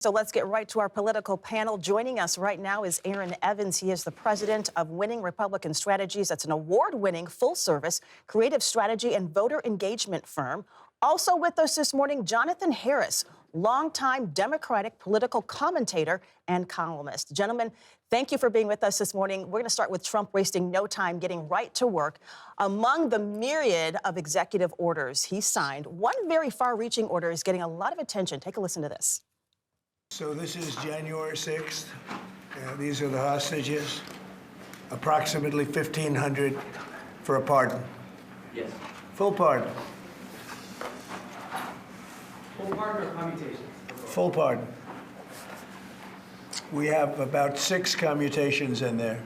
So let's get right to our political panel. Joining us right now is Aaron Evans. He is the president of Winning Republican Strategies. That's an award-winning, full-service, creative strategy and voter engagement firm. Also with us this morning, Jonathan Harris, longtime Democratic political commentator and columnist. Gentlemen, thank you for being with us this morning. We're going to start with Trump wasting no time getting right to work. Among the myriad of executive orders he signed, one very far-reaching order is getting a lot of attention. Take a listen to this. So this is January 6th. These are the hostages. Approximately 1,500 for a pardon. Yes. Full pardon. Full pardon or commutations? Full pardon. We have about 6 commutations in there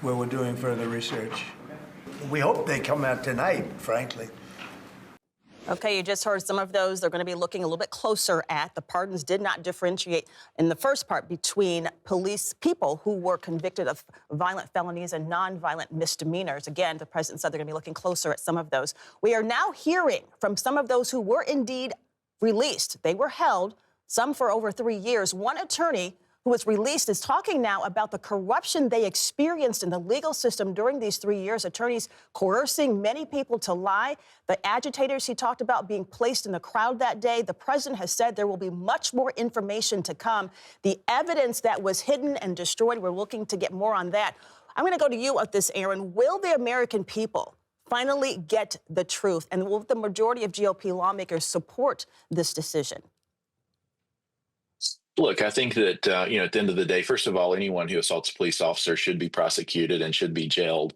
where we're doing further research. We hope they come out tonight, frankly. Okay, you just heard some of those. They're going to be looking a little bit closer at. The pardons did not differentiate in the first part between people who were convicted of violent felonies and nonviolent misdemeanors. Again, the president said they're going to be looking closer at some of those. We are now hearing from some of those who were indeed released. They were held, some for over 3 years. One attorney who was released is talking now about the corruption they experienced in the legal system during these 3 years. Attorneys coercing many people to lie. The agitators he talked about being placed in the crowd that day. The president has said there will be much more information to come. The evidence that was hidden and destroyed, we're looking to get more on that. I'm going to go to you with this, Aaron. Will the American people finally get the truth? And will the majority of GOP lawmakers support this decision? Look, I think that, at the end of the day, first of all, anyone who assaults a police officer should be prosecuted and should be jailed,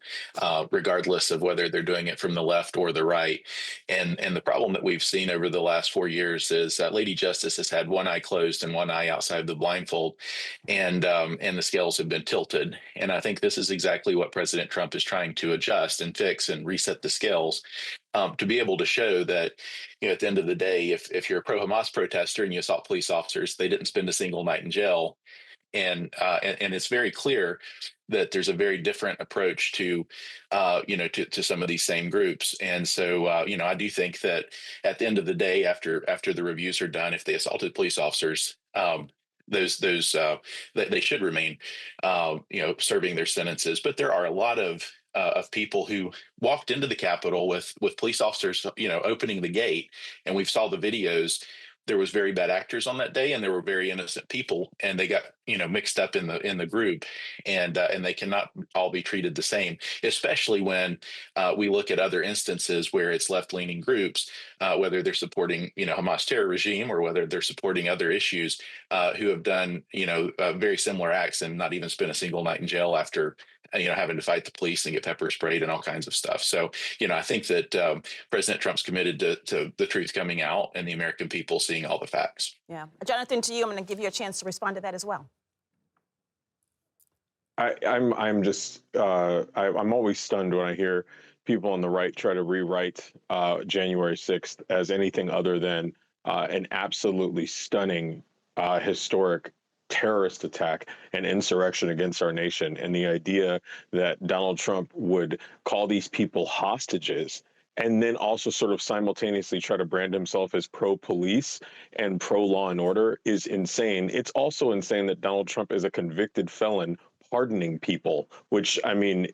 regardless of whether they're doing it from the left or the right. And the problem that we've seen over the last 4 years is that Lady Justice has had one eye closed and one eye outside the blindfold, and the scales have been tilted. And I think this is exactly what President Trump is trying to adjust and fix and reset the scales. To be able to show that, at the end of the day, if you're a pro-Hamas protester and you assault police officers, they didn't spend a single night in jail. And it's very clear that there's a very different approach to some of these same groups. And so, I do think that at the end of the day, after the reviews are done, if they assaulted police officers, they should remain, serving their sentences. But there are a lot of people who walked into the Capitol with police officers, opening the gate, and we saw the videos. There was very bad actors on that day, and there were very innocent people, and they got mixed up in the group, and they cannot all be treated the same. Especially when we look at other instances where it's left-leaning groups, whether they're supporting Hamas terror regime or whether they're supporting other issues, who have done very similar acts and not even spent a single night in jail after having to fight the police and get pepper sprayed and all kinds of stuff. So, I think that President Trump's committed to the truth coming out and the American people seeing all the facts. Yeah. Jonathan, to you, I'm going to give you a chance to respond to that as well. I'm always stunned when I hear people on the right try to rewrite January 6th as anything other than an absolutely stunning, historic terrorist attack and insurrection against our nation. And the idea that Donald Trump would call these people hostages and then also sort of simultaneously try to brand himself as pro-police and pro-law and order is insane. It's also insane that Donald Trump is a convicted felon pardoning people, which,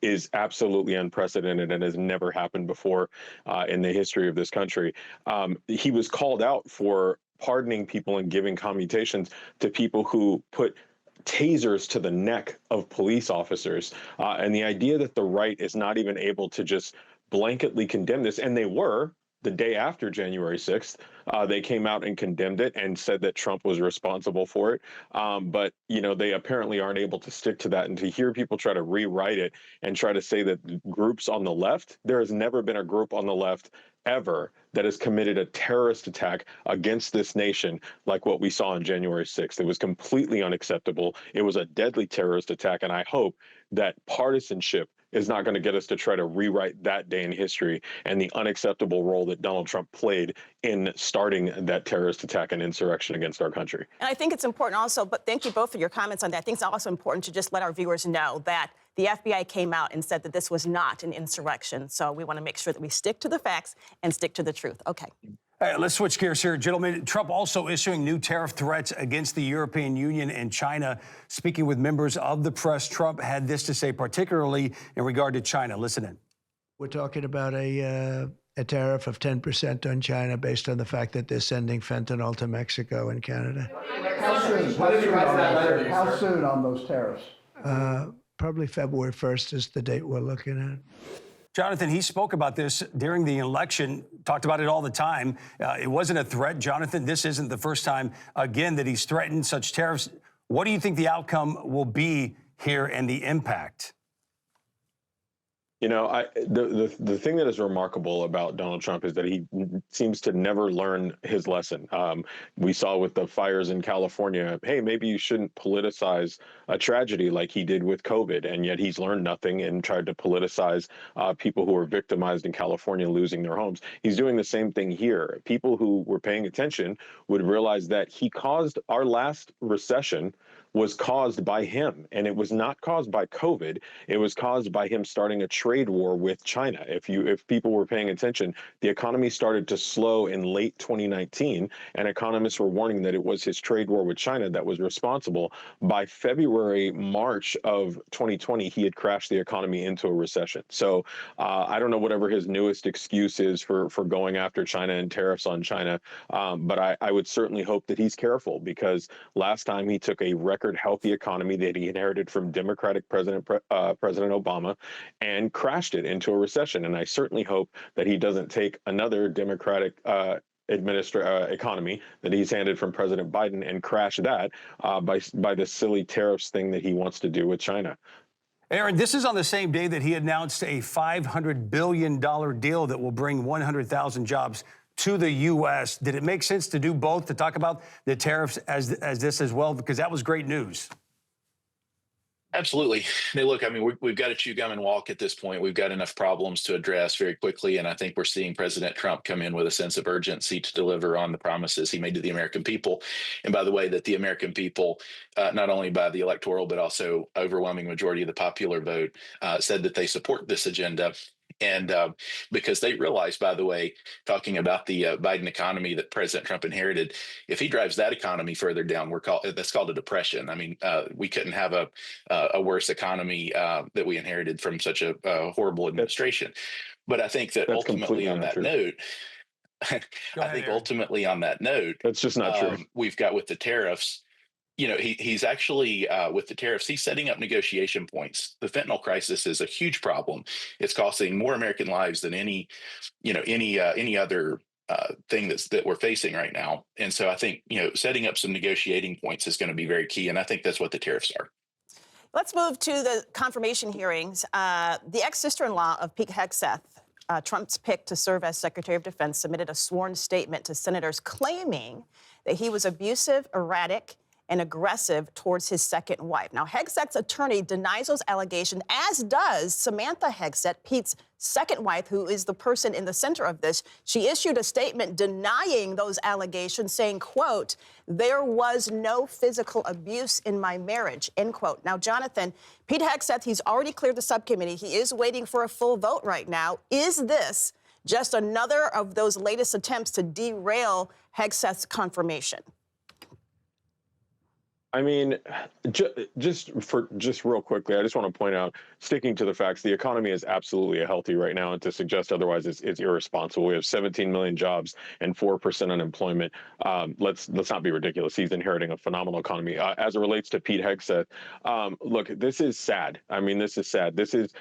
is absolutely unprecedented and has never happened before in the history of this country. He was called out for pardoning people and giving commutations to people who put tasers to the neck of police officers. And the idea that the right is not even able to just blanketly condemn this, and they were the day after January 6th, they came out and condemned it and said that Trump was responsible for it. But, they apparently aren't able to stick to that. And to hear people try to rewrite it and try to say that groups on the left, there has never been a group on the left ever that has committed a terrorist attack against this nation like what we saw on January 6th. It was completely unacceptable. It was a deadly terrorist attack. And I hope that partisanship is not going to get us to try to rewrite that day in history and the unacceptable role that Donald Trump played in starting that terrorist attack and insurrection against our country. And I think it's important also, but thank you both for your comments on that. I think it's also important to just let our viewers know that the FBI came out and said that this was not an insurrection. So we want to make sure that we stick to the facts and stick to the truth. Okay. Let's switch gears here, gentlemen. Trump also issuing new tariff threats against the European Union and China. Speaking with members of the press, Trump had this to say, particularly in regard to China. Listen in. We're talking about a tariff of 10% on China based on the fact that they're sending fentanyl to Mexico and Canada. How soon on those tariffs? Probably February 1st is the date we're looking at. Jonathan, he spoke about this during the election, talked about it all the time. It wasn't a threat. Jonathan, this isn't the first time, again, that he's threatened such tariffs. What do you think the outcome will be here and the impact? You know, the thing that is remarkable about Donald Trump is that he seems to never learn his lesson. We saw with the fires in California, hey, maybe you shouldn't politicize a tragedy like he did with COVID, and yet he's learned nothing and tried to politicize people who were victimized in California losing their homes. He's doing the same thing here. People who were paying attention would realize that he caused our last recession was caused by him, and it was not caused by COVID. It was caused by him starting a trade war with China. If people were paying attention, the economy started to slow in late 2019, and economists were warning that it was his trade war with China that was responsible. By February, March of 2020, he had crashed the economy into a recession. So I don't know whatever his newest excuse is for going after China and tariffs on China, but I would certainly hope that he's careful, because last time he took a record healthy economy that he inherited from Democratic President Obama and crashed it into a recession. And I certainly hope that he doesn't take another Democratic economy that he's handed from President Biden and crash that by the silly tariffs thing that he wants to do with China. Aaron, this is on the same day that he announced a $500 billion deal that will bring 100,000 jobs to the U.S. Did it make sense to do both, to talk about the tariffs as this as well? Because that was great news. Absolutely. Now, look, I mean, we've got to chew gum and walk at this point. We've got enough problems to address very quickly. And I think we're seeing President Trump come in with a sense of urgency to deliver on the promises he made to the American people. And by the way, that the American people, not only by the electoral, but also overwhelming majority of the popular vote, said that they support this agenda. And because they realize, by the way, talking about the Biden economy that President Trump inherited, if he drives that economy further down, that's called a depression. I mean, we couldn't have a worse economy that we inherited from such a horrible administration. But I think that ultimately on that note, ultimately on that note, that's just not true. We've got with the tariffs. You know, he's actually with the tariffs, he's setting up negotiation points. The fentanyl crisis is a huge problem. It's costing more American lives than any other thing that we're facing right now. And so I think, setting up some negotiating points is going to be very key. And I think that's what the tariffs are. Let's move to the confirmation hearings. The ex-sister-in-law of Pete Hegseth, Trump's pick to serve as Secretary of Defense, submitted a sworn statement to senators claiming that he was abusive, erratic, and aggressive towards his second wife. Now, Hegseth's attorney denies those allegations, as does Samantha Hegseth, Pete's second wife, who is the person in the center of this. She issued a statement denying those allegations, saying, quote, "There was no physical abuse in my marriage," end quote. Now, Jonathan, Pete Hegseth, he's already cleared the subcommittee. He is waiting for a full vote right now. Is this just another of those latest attempts to derail Hegseth's confirmation? I mean, just real quickly, I just want to point out, sticking to the facts, the economy is absolutely healthy right now, and to suggest otherwise is irresponsible. We have 17 million jobs and 4% unemployment. Let's not be ridiculous. He's inheriting a phenomenal economy. As it relates to Pete Hegseth, look, this is sad. I mean, this is sad. This is,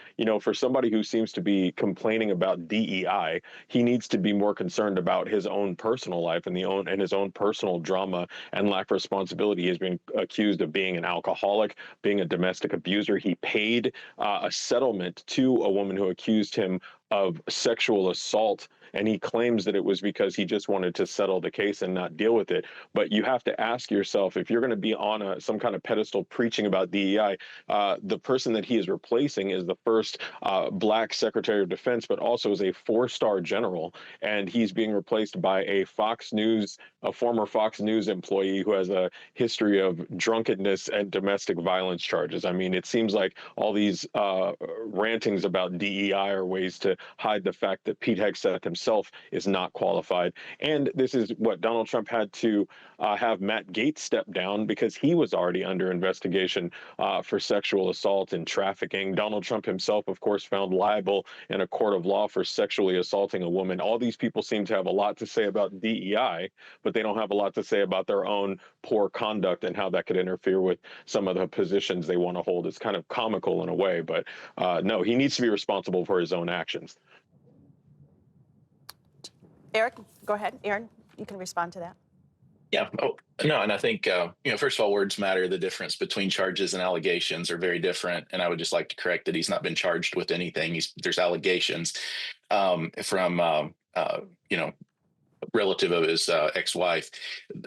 for somebody who seems to be complaining about DEI, he needs to be more concerned about his own personal life and his own personal drama and lack of responsibility. He's been accused of being an alcoholic, being a domestic abuser. He paid a settlement to a woman who accused him of sexual assault, and he claims that it was because he just wanted to settle the case and not deal with it. But you have to ask yourself, if you're going to be on some kind of pedestal preaching about DEI, the person that he is replacing is the first Black Secretary of Defense, but also is a 4-star general, and he's being replaced by a former Fox News employee who has a history of drunkenness and domestic violence charges. I mean, it seems like all these rantings about DEI are ways to hide the fact that Pete Hegseth himself himself is not qualified. And this is what Donald Trump had to have Matt Gaetz step down because he was already under investigation for sexual assault and trafficking. Donald Trump himself, of course, found liable in a court of law for sexually assaulting a woman. All these people seem to have a lot to say about DEI, but they don't have a lot to say about their own poor conduct and how that could interfere with some of the positions they want to hold. It's kind of comical in a way, but no, he needs to be responsible for his own actions. Eric, go ahead. Aaron, you can respond to that. Yeah. Oh, no. And I think, first of all, words matter. The difference between charges and allegations are very different. And I would just like to correct that he's not been charged with anything. There's allegations from, relative of his ex-wife.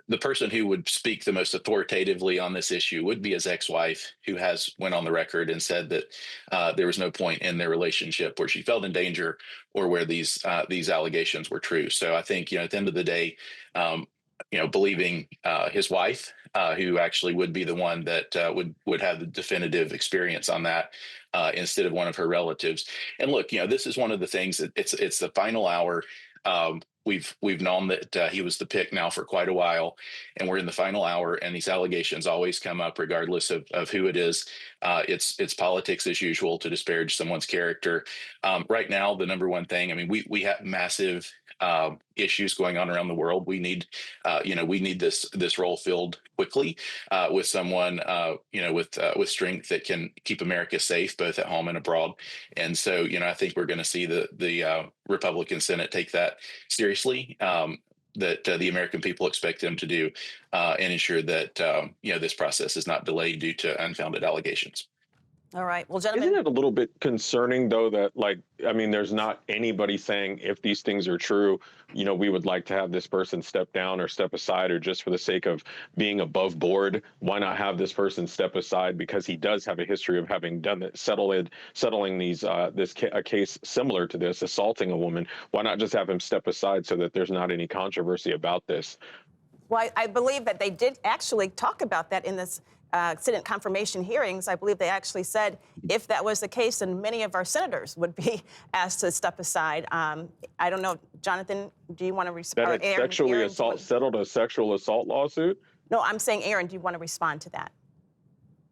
The person who would speak the most authoritatively on this issue would be his ex-wife, who has went on the record and said that there was no point in their relationship where she felt in danger or where these allegations were true. So I think, at the end of the day, believing his wife, who actually would be the one that would have the definitive experience on that instead of one of her relatives. And look, this is one of the things that it's the final hour. We've known that he was the pick now for quite a while, and we're in the final hour, and these allegations always come up regardless of who it is. It's politics as usual to disparage someone's character. Right now, the number one thing, we have massive issues going on around the world. We need this role filled quickly with someone, with strength that can keep America safe, both at home and abroad. And so, I think we're going to see the Republican Senate take that seriously, that the American people expect them to do, and ensure that, this process is not delayed due to unfounded allegations. All right. Well, gentlemen. Isn't it a little bit concerning, though, that, there's not anybody saying if these things are true, we would like to have this person step down or step aside, or just for the sake of being above board, why not have this person step aside because he does have a history of having done it, settling a case similar to this, assaulting a woman. Why not just have him step aside so that there's not any controversy about this? Well, I believe that they did actually talk about that in this Senate confirmation hearings. I believe they actually said if that was the case, then many of our senators would be asked to step aside. I don't know, Jonathan, do you want to respond? That had settled a sexual assault lawsuit? No, I'm saying, Aaron, do you want to respond to that?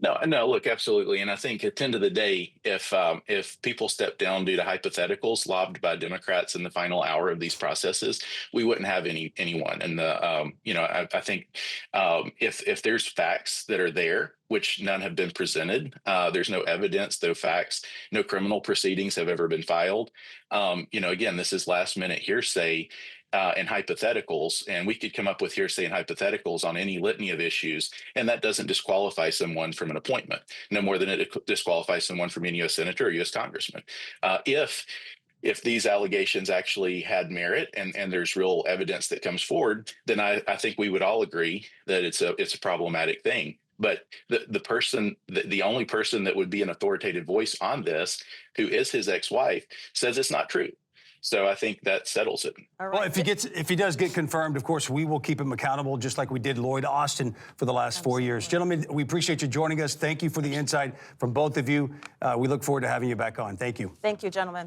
No, look, absolutely. And I think at the end of the day, if people step down due to hypotheticals lobbed by Democrats in the final hour of these processes, we wouldn't have anyone. And I think if there's facts that are there, which none have been presented, there's no evidence, no facts, no criminal proceedings have ever been filed. Again, this is last minute hearsay. And hypotheticals, and we could come up with hearsay and hypotheticals on any litany of issues, and that doesn't disqualify someone from an appointment, no more than it disqualifies someone from being a U.S. senator or U.S. congressman. If these allegations actually had merit and there's real evidence that comes forward, then I think we would all agree that it's a problematic thing. But the only person that would be an authoritative voice on this, who is his ex-wife, says it's not true. So I think that settles it. All right. Well, if he does get confirmed, of course, we will keep him accountable, just like we did Lloyd Austin for the last 4 years. Gentlemen, we appreciate you joining us. Thank you for the insight from both of you. We look forward to having you back on. Thank you. Thank you, gentlemen.